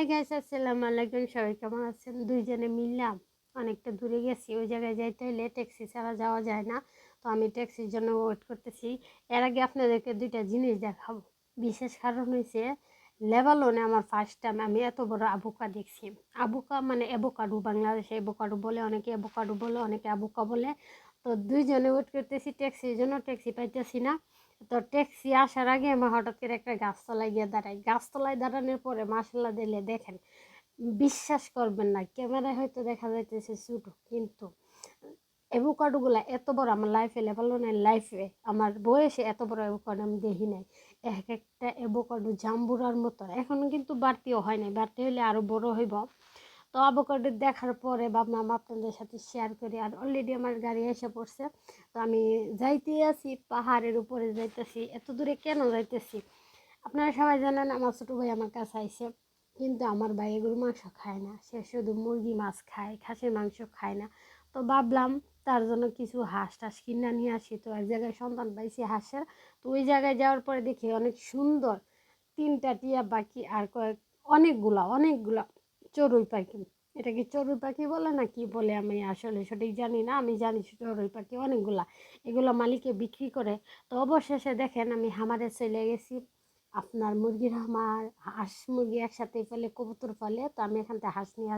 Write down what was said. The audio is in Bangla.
হাই গাইস, আসসালামু আলাইকুম। সবাই কেমন আছেন? দুইজনে মিললাম অনেকটা দূরে গেছি, ওই জায়গায় যাইতে হলে ট্যাক্সি ছাড়া যাওয়া যায় না। তো আমি ট্যাক্সির জন্য ওয়েট করতেছি। এর আগে আপনাদেরকে দুইটা জিনিস দেখাবো। বিশেষ কারণ হয়েছে, লেবাননে আমার ফার্স্ট টাইম আমি এত বড় আবুকা দেখছি। আবুকা মানে অ্যাভোকাডো, বাংলাদেশে অ্যাভোকাডো বলে, অনেকে অ্যাভোকাডো বলে, অনেকে আবুকা বলে। তো দুইজনে ওয়েট করতেছি ট্যাক্সির জন্য, ট্যাক্সি পাইতেছি না। তো ট্যাক্সি আসার আগে আমার হঠাৎ করে একটা গাছতলায় গিয়ে দাঁড়াই। গাছতলায় দাঁড়ানোর পরে মাসাল্লাহ দিলে দেখেন, বিশ্বাস করবেন না, ক্যামেরায় হয়তো দেখা যাইতেছে ছোট, কিন্তু অ্যাভোকাডো গুলা এত বড় আমার লাইফে, লেবাননের লাইফে আমার বয়সে এত বড় অ্যাভোকাডো আমি দেখি নাই। এক একটা অ্যাভোকাডো জাম্বুরার মতো, এখন কিন্তু বাড়তিও হয় নাই, বাড়তি হইলে আরো বড় হইব। তো অ্যাভোকাডো দেখার পরে ভাবলাম আপনাদের সাথে শেয়ার করি। আর অলরেডি আমার গাড়ি এসে পড়ছে। তো আমি যাইতে আছি, পাহাড়ের উপরে যাইতেছি। এত দূরে কেন যাইতেছি আপনারা সবাই জানেন, আমার ছোটো ভাই আমার কাছে আইসে। কিন্তু আমার ভাই গরুর মাংস খায় না, সে শুধু মুরগি মাছ খায়, খাসির মাংস খায় না। তো ভাবলাম তার জন্য কিছু হাঁস টাস কিনা নিয়ে আসি। তো এক জায়গায় সন্তান পাইছি হাঁসের। তো ওই জায়গায় যাওয়ার পরে দেখি অনেক সুন্দর তিনটা টিয়া পাখি, আর কয়েক অনেকগুলা অনেকগুলা চড়ুই পাখি। এটা কি চড়ুই পাখি বলে না কি বলে আমি আসলে সঠিক জানি না। আমি জানি চড়ুই পাখি অনেকগুলা, এগুলা মালিকে বিক্রি করে। তো অবশেষে দেখেন আমি হামারে চলে গেছি। আপনার মুরগির হামার, হাঁস মুরগি একসাথে ফেলে, কবুতর ফেলে। তো আমি এখান থেকে হাঁস নিয়ে